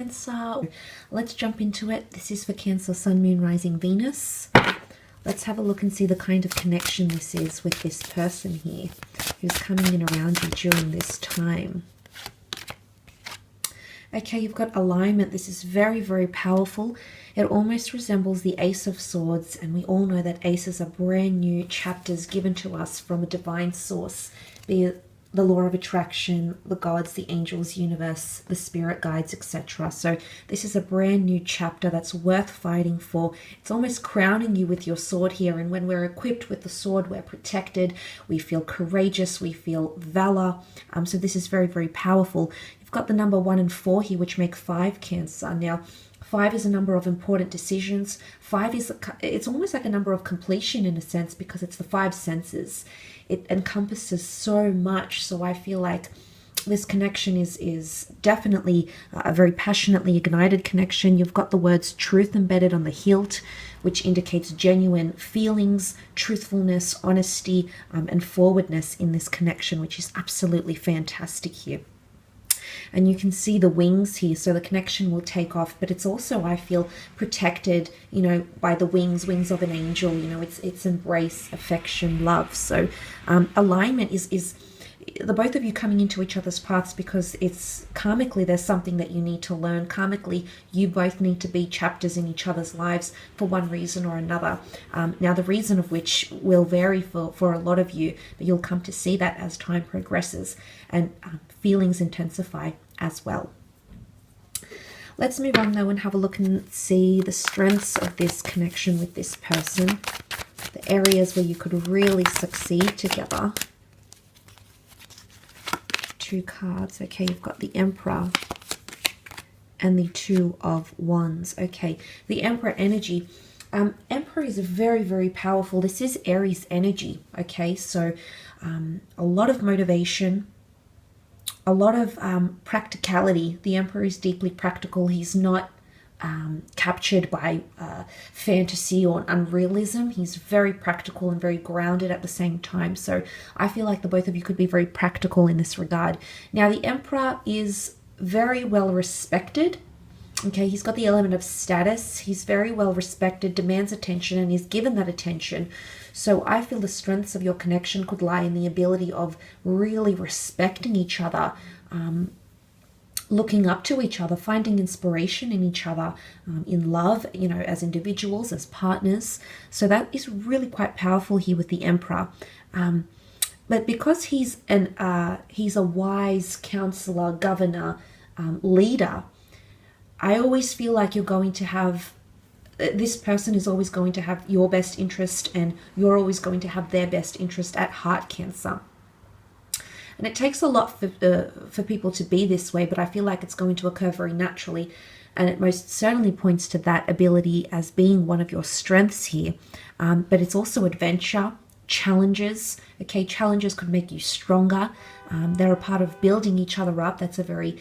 Cancer. Let's jump into it. This is for Cancer, Sun, Moon, Rising, Venus. Let's have a look and see the kind of connection this is with this person here who's coming in around you during this time. Okay, you've got alignment. This is very, very powerful. It almost resembles the Ace of Swords, and we all know that aces are brand new chapters given to us from a divine source, be it the law of attraction, the gods, the angels, universe, the spirit guides, etc. So this is a brand new chapter that's worth fighting for. It's almost crowning you with your sword here, and when we're equipped with the sword, we're protected, we feel courageous, we feel valor. So this is very, very powerful. You've got the number 1 and 4 here, which make 5, Cancer. Now, 5 is a number of important decisions. 5 is, it's almost like a number of completion in a sense, because it's the 5 senses. It encompasses so much. So I feel like this connection is definitely a very passionately ignited connection. You've got the words truth embedded on the hilt, which indicates genuine feelings, truthfulness, honesty, and forwardness in this connection, which is absolutely fantastic here. And you can see the wings here, so the connection will take off, but it's also, I feel, protected, you know, by the wings of an angel. You know, it's embrace, affection, love. So alignment is the both of you coming into each other's paths, because it's karmically there's something that you need to learn. Karmically, you both need to be chapters in each other's lives for one reason or another. Now, the reason of which will vary for a lot of you, but you'll come to see that as time progresses and feelings intensify as well. Let's move on though and have a look and see the strengths of this connection with this person, the areas where you could really succeed together. 2 cards. Okay, you've got the Emperor and the 2 of Wands. Okay, the Emperor energy. Emperor is very, very powerful. This is Aries energy. Okay, so a lot of motivation, a lot of practicality. The Emperor is deeply practical. He's not captured by fantasy or unrealism. He's very practical and very grounded at the same time. So I feel like the both of you could be very practical in this regard. Now, the Emperor is very well respected. Okay, he's got the element of status. He's very well respected, demands attention, and is given that attention. So I feel the strengths of your connection could lie in the ability of really respecting each other, looking up to each other, finding inspiration in each other, in love, you know, as individuals, as partners. So that is really quite powerful here with the Emperor. But because he's a wise counselor, governor, leader, I always feel like you're going to have, this person is always going to have your best interest, and you're always going to have their best interest at heart, Cancer. And it takes a lot for people to be this way, but I feel like it's going to occur very naturally. And it most certainly points to that ability as being one of your strengths here. But it's also adventure, challenges. Okay, challenges could make you stronger. They're a part of building each other up. That's a very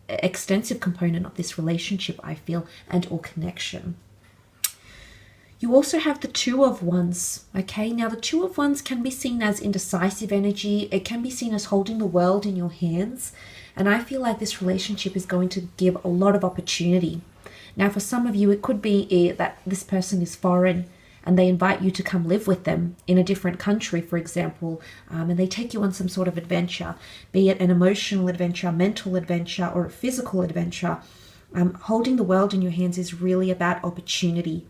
extensive component of this relationship, I feel, and or connection. You also have the 2 of Wands. Okay, now the 2 of Wands can be seen as indecisive energy. It can be seen as holding the world in your hands. And I feel like this relationship is going to give a lot of opportunity. Now, for some of you, it could be that this person is foreign and they invite you to come live with them in a different country, for example, and they take you on some sort of adventure, be it an emotional adventure, mental adventure, or a physical adventure. Holding the world in your hands is really about opportunity.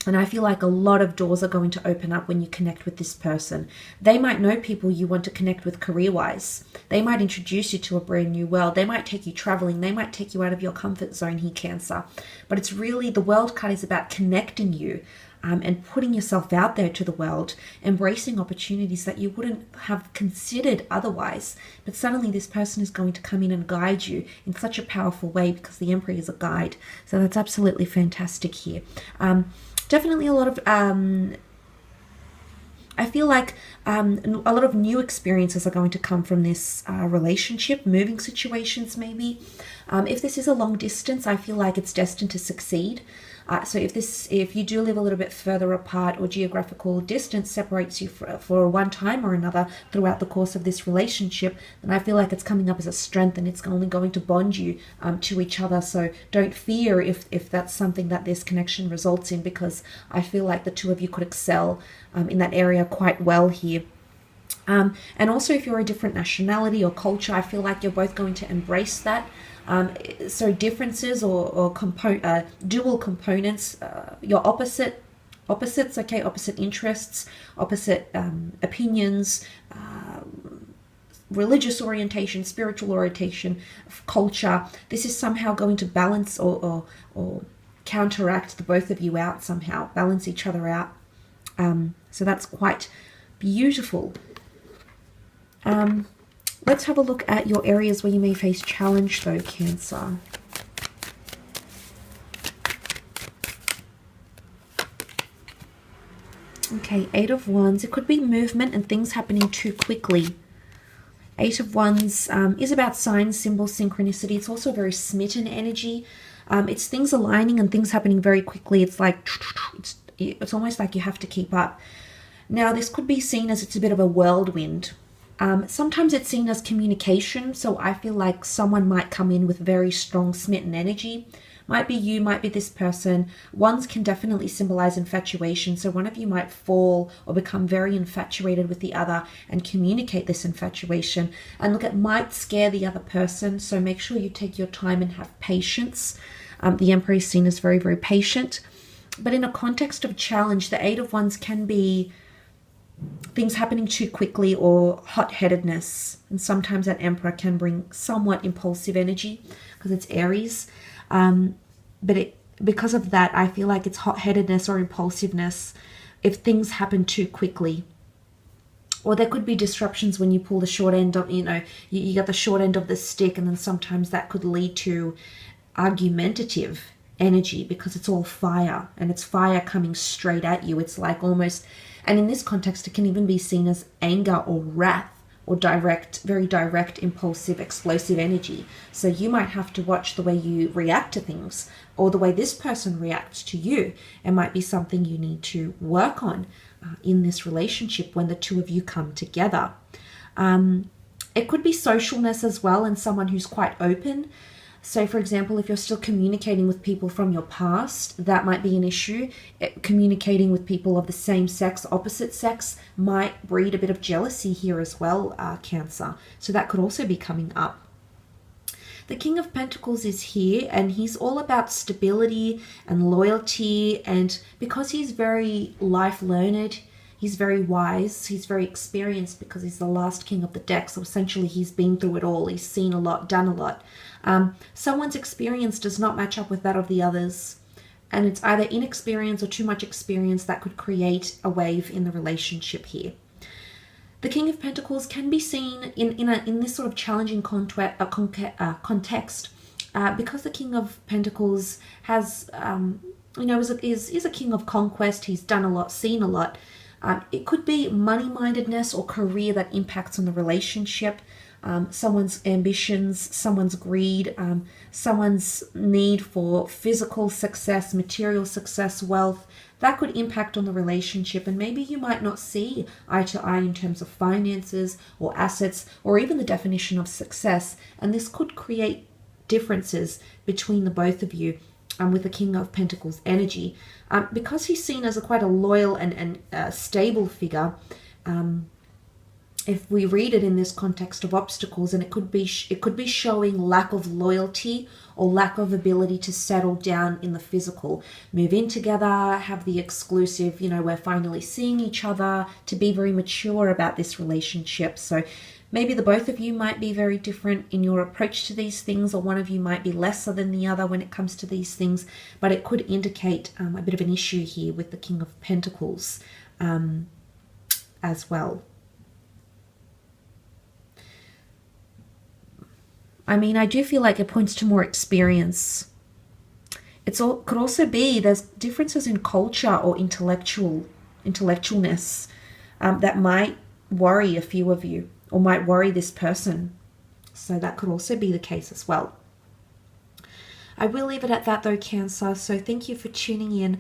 And I feel like a lot of doors are going to open up when you connect with this person. They might know people you want to connect with career-wise. They might introduce you to a brand new world. They might take you traveling. They might take you out of your comfort zone here, Cancer. But it's really, the world card is about connecting you and putting yourself out there to the world, embracing opportunities that you wouldn't have considered otherwise. But suddenly this person is going to come in and guide you in such a powerful way, because the Emperor is a guide. So that's absolutely fantastic here. Definitely a lot of, I feel like a lot of new experiences are going to come from this relationship, moving situations maybe. If this is a long distance, I feel like it's destined to succeed. So if you do live a little bit further apart, or geographical distance separates you for one time or another throughout the course of this relationship, then I feel like it's coming up as a strength, and it's only going to bond you to each other. So don't fear if that's something that this connection results in, because I feel like the two of you could excel in that area quite well here. And also, if you're a different nationality or culture, I feel like you're both going to embrace that. So differences or dual components, your opposites, okay, opposite interests, opposite opinions, religious orientation, spiritual orientation, culture. This is somehow going to balance or counteract the both of you out somehow, balance each other out. So that's quite beautiful. Let's have a look at your areas where you may face challenge though, Cancer. Okay, 8 of Wands. It could be movement and things happening too quickly. 8 of Wands is about signs, symbols, synchronicity. It's also very smitten energy. It's things aligning and things happening very quickly. It's like, it's almost like you have to keep up. Now, this could be seen as it's a bit of a whirlwind. Sometimes it's seen as communication, so I feel like someone might come in with very strong smitten energy. Might be you, might be this person. Wands can definitely symbolize infatuation, so one of you might fall or become very infatuated with the other and communicate this infatuation. And look, it might scare the other person, so make sure you take your time and have patience. The Emperor is seen as very, very patient. But in a context of challenge, the 8 of Wands can be things happening too quickly or hot-headedness, and sometimes that Emperor can bring somewhat impulsive energy because it's Aries, but because of that I feel like it's hot-headedness or impulsiveness if things happen too quickly. Or there could be disruptions when you pull the short end of, you got the short end of the stick, and then sometimes that could lead to argumentative energy because it's all fire, and it's fire coming straight at you. It's like almost, and in this context, it can even be seen as anger or wrath or very direct, impulsive, explosive energy. So you might have to watch the way you react to things, or the way this person reacts to you. It might be something you need to work on in this relationship when the two of you come together. It could be socialness as well, and someone who's quite open. So, for example, if you're still communicating with people from your past, that might be an issue. Communicating with people of the same sex, opposite sex, might breed a bit of jealousy here as well, Cancer. So that could also be coming up. The King of Pentacles is here, and he's all about stability and loyalty. And because he's very life-learned, he's very wise, he's very experienced because he's the last king of the deck. So essentially he's been through it all. He's seen a lot, done a lot. Someone's experience does not match up with that of the others. And it's either inexperience or too much experience that could create a wave in the relationship here. The King of Pentacles can be seen in this sort of challenging context because the King of Pentacles has, is a king of conquest. He's done a lot, seen a lot. It could be money-mindedness or career that impacts on the relationship, someone's ambitions, someone's greed, someone's need for physical success, material success, wealth. That could impact on the relationship, and maybe you might not see eye to eye in terms of finances or assets or even the definition of success, and this could create differences between the both of you. With the King of Pentacles energy, because he's seen as quite a loyal and stable figure. If we read it in this context of obstacles, and it could be showing lack of loyalty or lack of ability to settle down in the physical, move in together, have the exclusive, we're finally seeing each other, to be very mature about this relationship. So maybe the both of you might be very different in your approach to these things, or one of you might be lesser than the other when it comes to these things, but it could indicate a bit of an issue here with the King of Pentacles as well. I mean, I do feel like it points to more experience. Could also be there's differences in culture or intellectualness that might worry a few of you, or might worry this person. So that could also be the case as well. I will leave it at that though, Cancer. So thank you for tuning in.